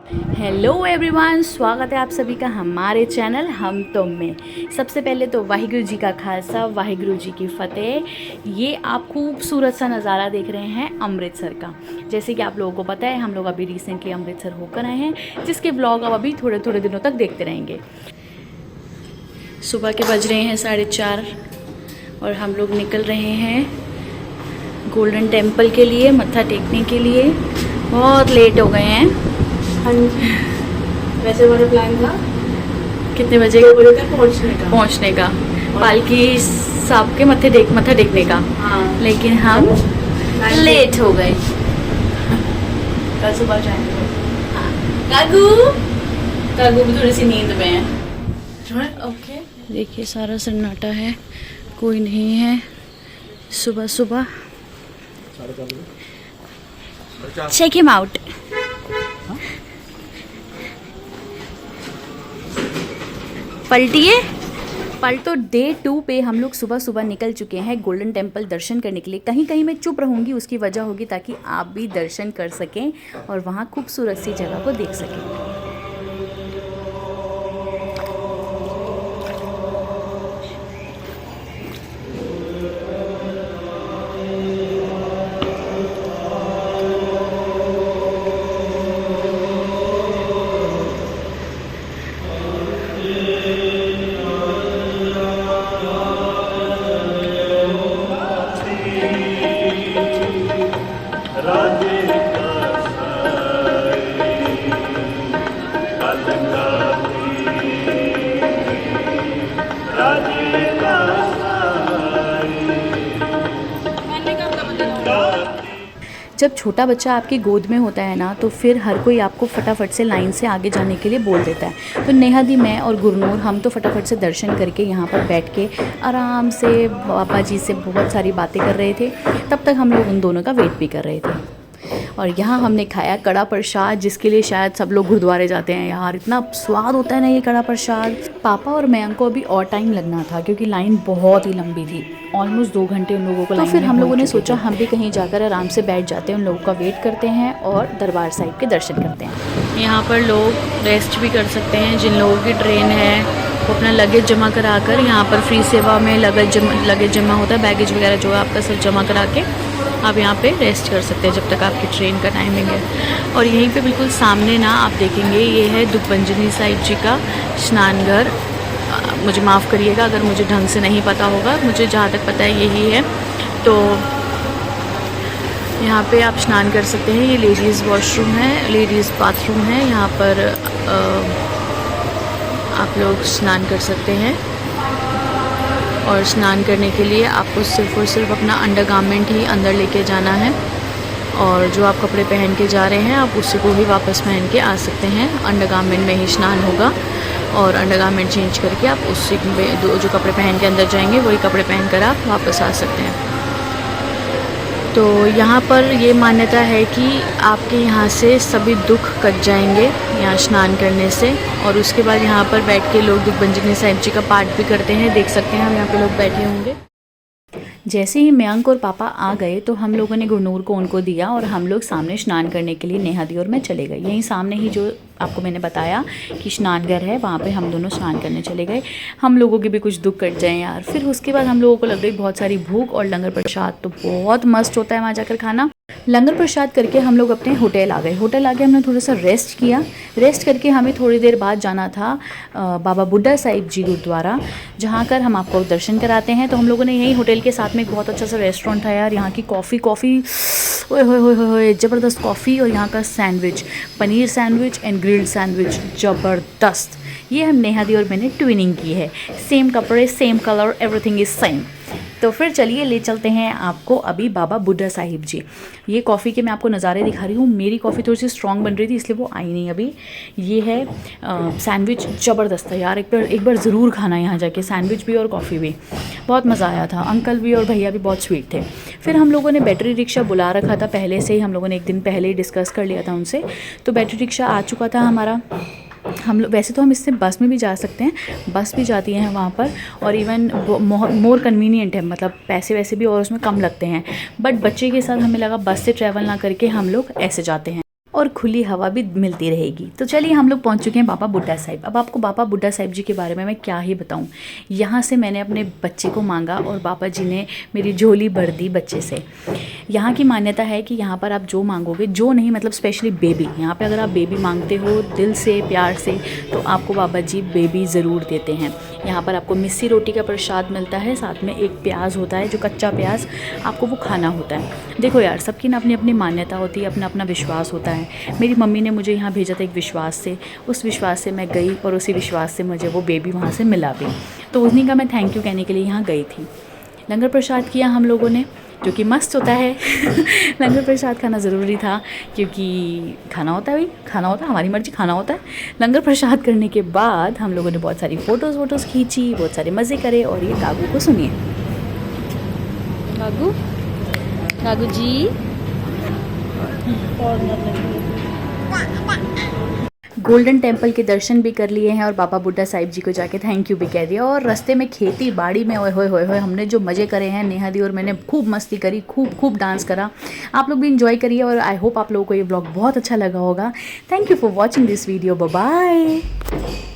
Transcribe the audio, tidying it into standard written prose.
Hello everyone, स्वागत है आप सभी का हमारे चैनल हम तुम में। सबसे पहले तो वाहिगुरु जी का खालसा, वाहिगुरु जी की फ़तेह। ये आप खूबसूरत सा नज़ारा देख रहे हैं अमृतसर का। जैसे कि आप लोगों को पता है, हम लोग अभी रिसेंटली अमृतसर होकर आए हैं, जिसके ब्लॉग अब अभी थोड़े थोड़े दिनों तक देखते रहेंगे। सुबह के बज रहे हैं 4:30 और हम लोग निकल रहे हैं गोल्डन टेम्पल के लिए, मत्था टेकने के लिए। बहुत लेट हो गए हैं। वैसे हमारा प्लान था कितने बजे 2 बजे तक पहुंचने का, पालकी साहब के मत्था टेकने का। हाँ, लेकिन हम लेट हो गए। कल सुबह जाएंगे। कागू भी थोड़ी सी नींद में है। ओके, देखिए सारा सन्नाटा है, कोई नहीं है। सुबह सुबह चेक हिम आउट। पल तो डे 2 पे हम लोग सुबह सुबह निकल चुके हैं गोल्डन टेम्पल दर्शन करने के लिए। कहीं कहीं मैं चुप रहूँगी, उसकी वजह होगी ताकि आप भी दर्शन कर सकें और वहाँ खूबसूरत सी जगह को देख सकें। जब छोटा बच्चा आपकी गोद में होता है ना, तो फिर हर कोई आपको फटाफट से लाइन से आगे जाने के लिए बोल देता है। तो नेहा दी, मैं और गुरनूर, हम तो फटाफट से दर्शन करके यहाँ पर बैठ के आराम से बाबा जी से बहुत सारी बातें कर रहे थे। तब तक हम लोग उन दोनों का वेट भी कर रहे थे। और यहाँ हमने खाया कड़ा प्रसाद, जिसके लिए शायद सब लोग गुरुद्वारे जाते हैं। यार इतना स्वाद होता है ना ये कड़ा प्रसाद। पापा और मयंक को अभी और टाइम लगना था क्योंकि लाइन बहुत ही लंबी थी, ऑलमोस्ट 2 घंटे उन लोगों को लाइन। तो फिर हम लोगों ने सोचा हम भी कहीं जाकर आराम से बैठ जाते हैं, उन लोगों का वेट करते हैं और दरबार साहिब के दर्शन करते हैं। यहाँ पर लोग रेस्ट भी कर सकते हैं। जिन लोगों की ट्रेन है वो अपना लगेज जमा करा कर, यहाँ पर फ्री सेवा में लगेज जमा होता है, बैगेज वगैरह जो है आपका सब जमा करा के आप यहाँ पे रेस्ट कर सकते हैं जब तक आपकी ट्रेन का टाइमिंग है। और यहीं पे बिल्कुल सामने ना आप देखेंगे, ये है दुखभंजनी साहिब जी का स्नान घर। मुझे माफ़ करिएगा अगर मुझे ढंग से नहीं पता होगा, मुझे जहाँ तक पता है यही है। तो यहाँ पे आप स्नान कर सकते हैं। ये लेडीज़ वॉशरूम है, लेडीज़ बाथरूम है। यहाँ पर आप लोग स्नान कर सकते हैं। और स्नान करने के लिए आपको सिर्फ़ और सिर्फ अपना अंडरगारमेंट ही अंदर लेके जाना है, और जो आप कपड़े पहन के जा रहे हैं आप उसी को ही वापस पहन के आ सकते हैं। अंडरगारमेंट में ही स्नान होगा और अंडरगारमेंट चेंज करके आप उसी में जो कपड़े पहन के अंदर जाएंगे वही कपड़े पहन कर आप वापस आ सकते हैं। तो यहाँ पर ये मान्यता है कि आपके यहाँ से सभी दुख कट जाएंगे यहाँ स्नान करने से। और उसके बाद यहाँ पर बैठ के लोग दुखभंजनी साहिब जी का पाठ भी करते हैं। देख सकते हैं हम यहाँ पे लोग बैठे होंगे। जैसे ही मयंक और पापा आ गए तो हम लोगों ने गुरनूर को उनको दिया और हम लोग सामने स्नान करने के लिए नेहा दी और मैं चले गए। यहीं सामने ही जो आपको मैंने बताया कि स्नानघर है, वहाँ पे हम दोनों स्नान करने चले गए। हम लोगों के भी कुछ दुख कट जाए यार। फिर उसके बाद हम लोगों को लग गई बहुत सारी भूख, और लंगर प्रसाद तो बहुत मस्त होता है वहाँ जाकर खाना। लंगर प्रसाद करके हम लोग अपने होटल आ गए। होटल आके हमने थोड़ा सा रेस्ट किया। रेस्ट करके हमें थोड़ी देर बाद जाना था बाबा बुड्ढा साहिब जी गुरुद्वारा, जहाँ कर हम आपको दर्शन कराते हैं। तो हम लोगों ने यहीं होटल के साथ में एक बहुत अच्छा सा रेस्टोरेंट है यार। यहाँ की कॉफ़ी ओए होए होए होए ज़बरदस्त कॉफ़ी, और यहाँ का sandwich, paneer sandwich and grilled sandwich ज़बरदस्त। ये हम नेहा दी और मैंने ट्विनिंग की है। सेम कपड़े, same colour, everything is same. तो फिर चलिए ले चलते हैं आपको अभी बाबा बुड्ढा साहिब जी। ये कॉफ़ी के मैं आपको नज़ारे दिखा रही हूँ। मेरी कॉफ़ी थोड़ी सी स्ट्रॉन्ग बन रही थी इसलिए वो आई नहीं अभी। ये है सैंडविच, ज़बरदस्त है यार। एक बार ज़रूर खाना यहाँ जाके, सैंडविच भी और कॉफ़ी भी। बहुत मज़ा आया था। अंकल भी और भैया भी बहुत स्वीट थे। फिर हम लोगों ने बैटरी रिक्शा बुला रखा था पहले से ही, हम लोगों ने एक दिन पहले ही डिस्कस कर लिया था उनसे। तो बैटरी रिक्शा आ चुका था हमारा। हम लोग वैसे तो हम इससे बस में भी जा सकते हैं, बस भी जाती है वहाँ पर, और इवन मोर कन्वीनियंट है, मतलब पैसे वैसे भी और उसमें कम लगते हैं। बट बच्चे के साथ हमें लगा बस से ट्रैवल ना करके हम लोग ऐसे जाते हैं। और खुली हवा भी मिलती रहेगी। तो चलिए हम लोग पहुंच चुके हैं बाबा बुड्ढा साहिब। अब आपको बाबा बुड्ढा साहिब जी के बारे में मैं क्या ही बताऊं। यहाँ से मैंने अपने बच्चे को मांगा और बाबा जी ने मेरी झोली भर दी बच्चे से। यहाँ की मान्यता है कि यहाँ पर आप जो मांगोगे, जो नहीं मतलब स्पेशली बेबी, यहाँ पे अगर आप बेबी मांगते हो दिल से प्यार से तो आपको बाबा जी बेबी ज़रूर देते हैं। यहाँ पर आपको मिस्सी रोटी का प्रसाद मिलता है, साथ में एक प्याज होता है जो कच्चा प्याज, आपको वो खाना होता है। देखो यार, सबकी ना अपनी अपनी मान्यता होती है, अपना अपना विश्वास होता है। मेरी मम्मी ने मुझे यहाँ भेजा था एक विश्वास से, उस विश्वास से मैं गई और उसी विश्वास से मुझे वो बेबी वहाँ से मिला भी। तो उन्हीं का मैं थैंक यू कहने के लिए यहाँ गई थी। लंगर प्रसाद किया हम लोगों ने, जो कि मस्त होता है। लंगर प्रसाद खाना ज़रूरी था क्योंकि खाना होता है, भाई खाना होता है, हमारी मर्ज़ी खाना होता है। लंगर प्रसाद करने के बाद हम लोगों ने बहुत सारी फ़ोटोज़ खींची, बहुत सारे मज़े करे। और ये गागू को सुनिए, गागू गागू जी गोल्डन टेम्पल के दर्शन भी कर लिए हैं और बाबा बुड्ढा साहिब जी को जाके थैंक यू भी कह दिया। और रास्ते में खेती बाड़ी में ओए होए होए होए हमने जो मज़े करे हैं, नेहा दी और मैंने खूब मस्ती करी, खूब डांस करा। आप लोग भी इंजॉय करिए और आई होप आप लोगों को ये ब्लॉग बहुत अच्छा लगा होगा। Thank you for watching this video. Bye bye.